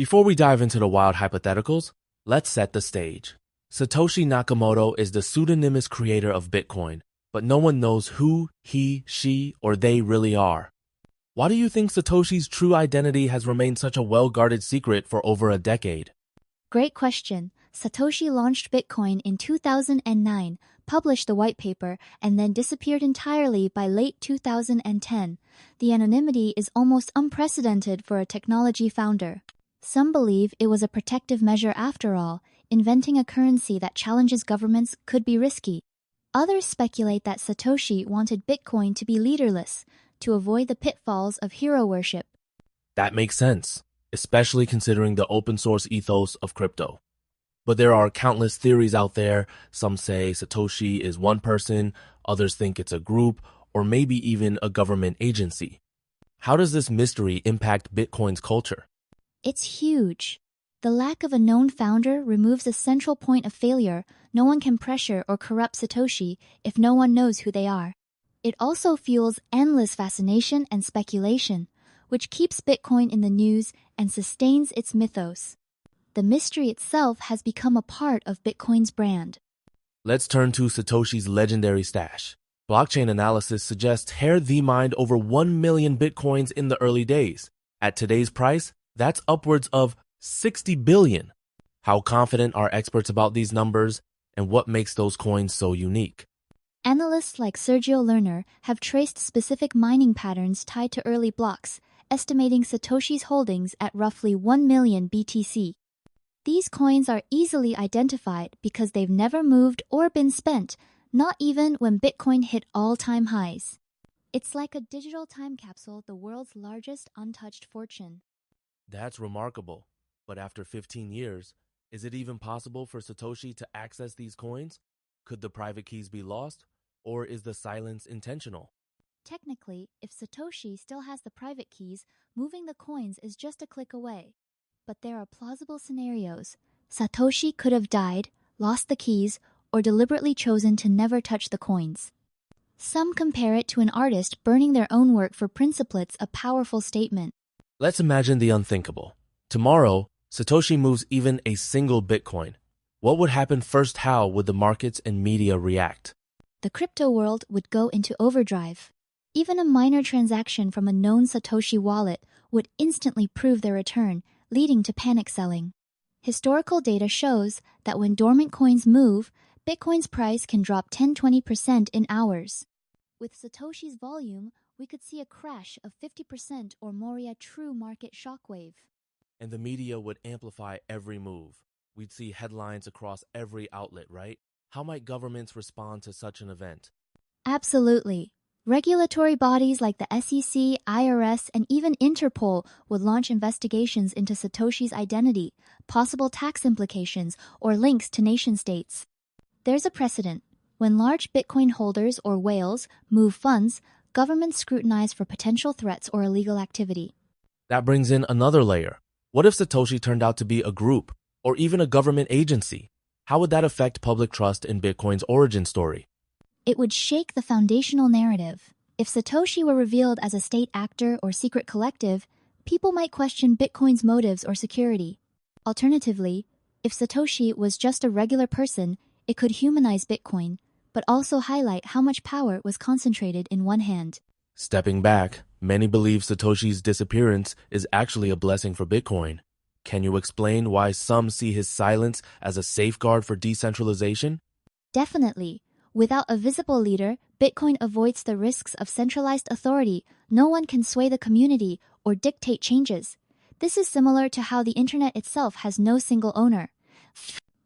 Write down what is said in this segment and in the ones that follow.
Before we dive into the wild hypotheticals, let's set the stage. Satoshi Nakamoto is the pseudonymous creator of Bitcoin, but no one knows who he, she, or they really are. Why do you think Satoshi's true identity has remained such a well-guarded secret for over a decade? Great question. Satoshi launched Bitcoin in 2009, published the white paper, and then disappeared entirely by late 2010. The anonymity is almost unprecedented for a technology founder. Some believe it was a protective measure after all. Inventing a currency that challenges governments could be risky. Others speculate that Satoshi wanted Bitcoin to be leaderless, to avoid the pitfalls of hero worship. That makes sense, especially considering the open source ethos of crypto. But there are countless theories out there. Some say Satoshi is one person, others think it's a group, or maybe even a government agency. How does this mystery impact Bitcoin's culture? It's huge. The lack of a known founder removes a central point of failure. No one can pressure or corrupt Satoshi if no one knows who they are. It also fuels endless fascination and speculation, which keeps Bitcoin in the news and sustains its mythos. The mystery itself has become a part of Bitcoin's brand. Let's turn to Satoshi's legendary stash. Blockchain analysis suggests Hal mined over 1 million Bitcoins in the early days. At today's price, that's upwards of 60 billion. How confident are experts about these numbers, and what makes those coins so unique? Analysts like Sergio Lerner have traced specific mining patterns tied to early blocks, estimating Satoshi's holdings at roughly 1 million BTC. These coins are easily identified because they've never moved or been spent, not even when Bitcoin hit all-time highs. It's like a digital time capsule, the world's largest untouched fortune. That's remarkable. But after 15 years, is it even possible for Satoshi to access these coins? Could the private keys be lost? Or is the silence intentional? Technically, if Satoshi still has the private keys, moving the coins is just a click away. But there are plausible scenarios. Satoshi could have died, lost the keys, or deliberately chosen to never touch the coins. Some compare it to an artist burning their own work for principlets, a powerful statement. Let's imagine the unthinkable. Tomorrow, Satoshi moves even a single Bitcoin. What would happen first? How would the markets and media react? The crypto world would go into overdrive. Even a minor transaction from a known Satoshi wallet would instantly prove their return, leading to panic selling. Historical data shows that when dormant coins move, Bitcoin's price can drop 10-20% in hours. With Satoshi's volume, we could see a crash of 50% or more, a true market shockwave. And the media would amplify every move. We'd see headlines across every outlet, right? How might governments respond to such an event? Absolutely. Regulatory bodies like the SEC, IRS, and even Interpol would launch investigations into Satoshi's identity, possible tax implications, or links to nation-states. There's a precedent. When large Bitcoin holders or whales move funds, governments scrutinize for potential threats or illegal activity. That brings in another layer. What if Satoshi turned out to be a group, or even a government agency? How would that affect public trust in Bitcoin's origin story? It would shake the foundational narrative. If Satoshi were revealed as a state actor or secret collective, people might question Bitcoin's motives or security. Alternatively, if Satoshi was just a regular person, it could humanize Bitcoin, but also highlight how much power was concentrated in one hand. Stepping back, many believe Satoshi's disappearance is actually a blessing for Bitcoin. Can you explain why some see his silence as a safeguard for decentralization? Definitely. Without a visible leader, Bitcoin avoids the risks of centralized authority. No one can sway the community or dictate changes. This is similar to how the internet itself has no single owner.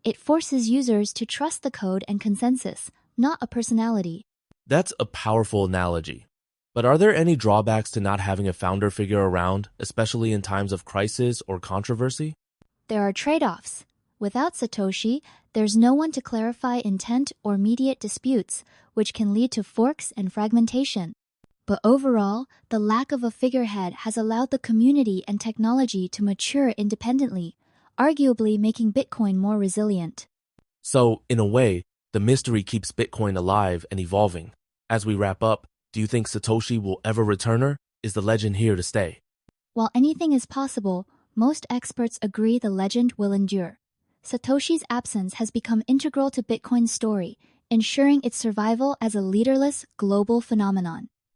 It forces users to trust the code and consensus, not a personality. That's a powerful analogy. But are there any drawbacks to not having a founder figure around, especially in times of crisis or controversy? There are trade-offs. Without Satoshi, there's no one to clarify intent or mediate disputes, which can lead to forks and fragmentation. But overall, the lack of a figurehead has allowed the community and technology to mature independently, arguably making Bitcoin more resilient. So, in a way, the mystery keeps Bitcoin alive and evolving. As we wrap up, do you think Satoshi will ever return, or is the legend here to stay? While anything is possible, most experts agree the legend will endure. Satoshi's absence has become integral to Bitcoin's story, ensuring its survival as a leaderless global phenomenon.